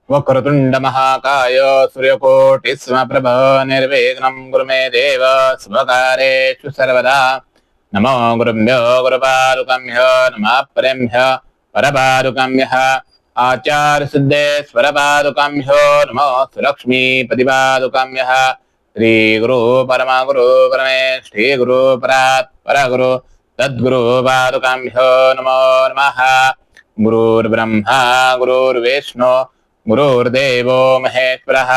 वक्रतुंड महाकाय सूर्यकोटि समप्रभ निर्विघ्नं कुरु मे देव शुभकार्येषु सर्वदा। नमो गुरुभ्यो गुरुपादुकाभ्यो नमः परेभ्य परपादुकाभ्यः आचार्य सिद्धेश्वर पादुकाभ्यो नमो सुलक्ष्मीपतिपादुकाभ्यः श्री गुरु परमगुरु परमेष्ठी गुरु परात् परगुरु तद्गुरु पादुकाभ्यो नमो नमः। गुरुर्ब्रह्मा गुरुर्विष्णु गुरुर्देवो महेश्वरः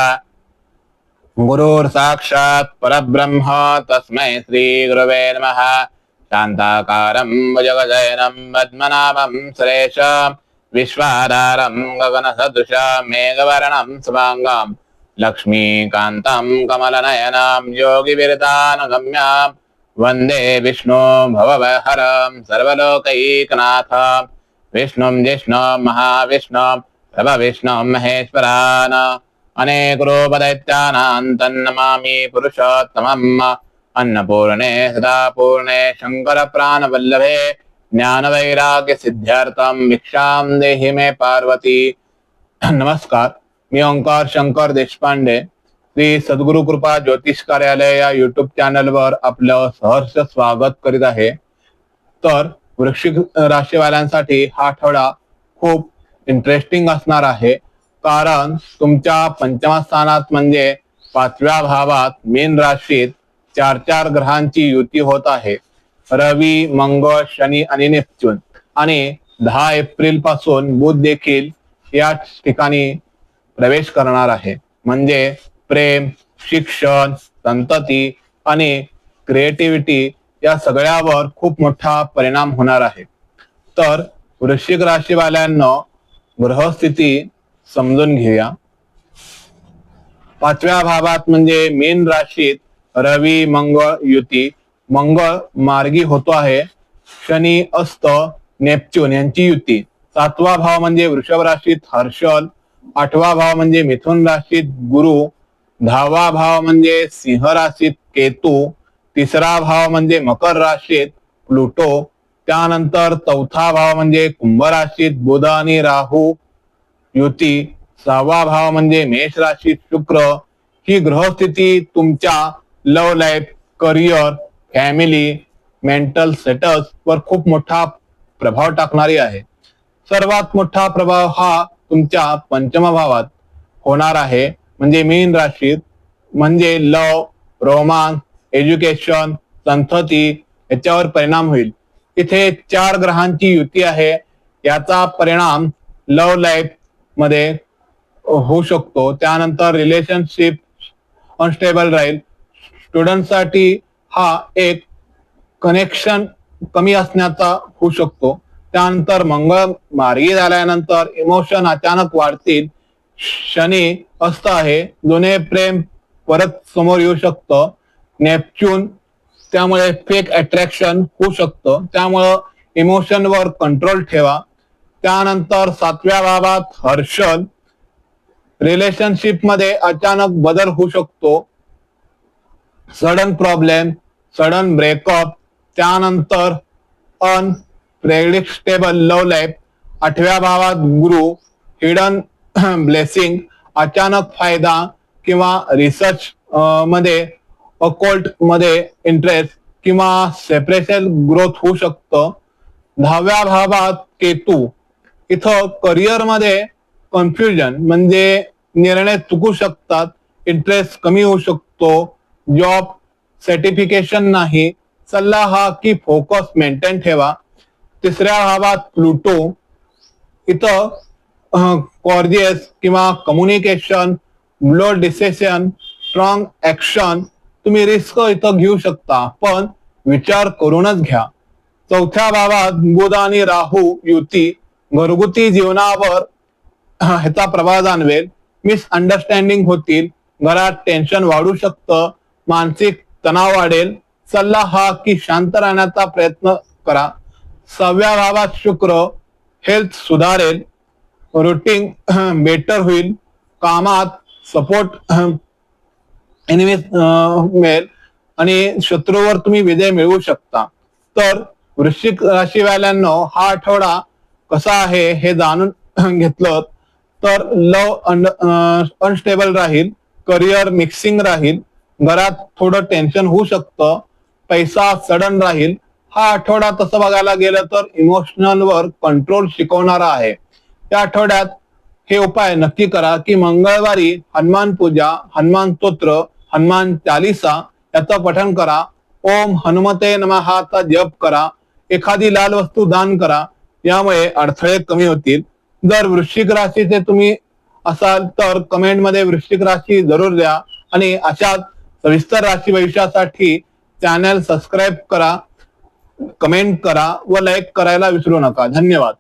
गुरुर्साक्षात् परब्रह्म तस्मै श्री गुरवे नमः। शान्ताकारं भुजगशयनं पद्मनाभं सुरेशं विश्वाधारं गगनसदृशं मेघवर्णं शुभांगं लक्ष्मीकान्तं कमलनयनं योगिविरतानगम्यं वन्दे विष्णु भवभयहरं सर्वलोकैकनाथं विष्णुं जिष्णुं महाविष्णुं प्रभविष्णुं महेश्वरान् अनेकरूपदैत्यानां तन्नमामि पुरुषोत्तमम्। अन्नपूर्णे सदापूर्णे शङ्करप्राणवल्लभे ज्ञानवैराग्यसिद्ध्यर्थं भिक्षां देहि मे पार्वती। नमस्कार, मी ओंकार शंकर देशपांडे श्री सद्गुरु कृपा ज्योतिष कार्यालय या युट्यूब चॅनलवर आपलं सहर्ष स्वागत करीत आहे। तर वृश्चिक राशीवाल्यांसाठी हा आठवडा खूप इंटरेस्टिंग असणार आहे, कारण तुमच्या पंचम स्थानात म्हणजे 5व्या भावात मीन राशीत चार ग्रहांची युती होत आहे। रवी, मंगळ, शनी आणि नेपच्यून। आणि 10 एप्रिल पासून बुध देखील या ठिकाणी प्रवेश करणार आहे। म्हणजे प्रेम, शिक्षण, संतती आणि क्रिएटिव्हिटी या सगळ्यावर खूप मोठा परिणाम होणार आहे। तर वृश्चिक राशीवाल्यांना ग्रहस्थिती समजून घेऊया। 5व्या भावात म्हणजे मीन राशीत रवी मंगळ युती, मंगळ मार्गी होतो आहे। शनी अस्त नेपच्यून यांची युती। 7वा भाव म्हणजे वृषभ राशीत हर्षल, 8वा भाव म्हणजे मिथुन राशीत गुरु, 10वा भाव म्हणजे सिंह राशीत केतू, 3रा भाव म्हणजे मकर राशीत प्लुटो, त्यानंतर 4था भाव म्हणजे कुंभ राशीत बुध आणि राहू युती, 6वा भाव म्हणजे मेष राशीत शुक्र। ही ग्रहस्थिती तुमच्या love life, career, family, mental settles वर खूप मोठा प्रभाव टाकणारी आहे। सर्वात मोठा प्रभाव हा तुमच्या पंचम भावात होणार आहे, म्हणजे मीन राशीत। म्हणजे लव, रोमांस, एज्युकेशन, संतती याच्यावर परिणाम होईल। इथे 4 ग्रहांची युती आहे, याचा परिणाम लव्ह लाईफ मध्ये होऊ शकतो। त्यानंतर रिलेशनशिप अनस्टेबल राहील। स्टुडंटसाठी हा एक कनेक्शन कमी असण्याचा होऊ शकतो। त्यानंतर मंगळ मार्गी झाल्यानंतर इमोशन अचानक वाढतील। शनी अस्त आहे, जुने प्रेम परत समोर येऊ शकतं। नेपच्यून, त्यामुळे फेक अट्रॅक्शन होऊ शकतं, त्यामुळं इमोशनवर कंट्रोल ठेवा। त्यानंतर 7व्या भावात हर्षल, रिलेशनशिप मध्ये अचानक बदल होऊ शकतो, सडन प्रॉब्लेम, सडन ब्रेकअप। त्यानंतर अनप्रेडिक्टेबल लव्ह लाईफ। 8व्या भावात गुरु, हिडन ब्लेसिंग, अचानक फायदा किंवा रिसर्च मध्ये, अकोल्ट मध्ये इंटरेस्ट किंवा सेपरेशन ग्रोथ होऊ शकतं। 10व्या भावात केतू, इथं करिअर मध्ये कन्फ्युजन, म्हणजे निर्णय चुकू शकतात, इंटरेस्ट कमी होऊ शकतो, जॉब सर्टिफिकेशन नाही। सल्ला हा की फोकस मेंटेन ठेवा। 3ऱ्या भावात प्लुटो, इथं कॉर्जियस किंवा communication, blood decision, strong action, तुम्ही रिस्क इथं घेऊ शकता, पण विचार करूनच घ्या। 4थ्या भावात बुध आणि राहू युती, घरगुती जीवनावर ह्याचा प्रभाव जाणवेल। मिसअंडरस्टँडिंग होतील, घरात टेन्शन वाढू शकतं, मानसिक तणाव वाढेल। सल्ला हा की शांत राहण्याचा प्रयत्न करा। 6व्या भावात शुक्र, हेल्थ सुधारेल, रुटीन बेटर होईल, कामात सपोर्ट मिळेल आणि शत्रूवर तुम्ही विजय मिळवू शकता। तर वृश्चिक राशीवाल्यांनो हा आठवडा कसा आहे हे जाणून घेतलं तर लव अनस्टेबल राहील, करिअर मिक्सिंग राहील, घरात थोडं टेन्शन होऊ शकतं, पैसा सडन राहील. हा आठवडा तसं बघायला गेलं तर इमोशनल वर कंट्रोल शिकवणारा आहे. या आठवड्यात हे उपाय नक्की करा की मंगळवारी हनुमान पूजा, हनुमान स्तोत्र, हनुमान चालीसा याचं पठण करा. ओम हनुमते नमःचा जप करा. एखादी लाल वस्तू दान करा. यामुळे अडथळे कमी होतील. जर वृश्चिक राशीचे तुम्ही असाल तर कमेंट मध्ये वृश्चिक राशी जरूर द्या आणि अशाच सविस्तर राशी भविष्यासाठी चॅनल सबस्क्राईब करा, कमेंट करा व लाईक करायला विसरू नका. धन्यवाद.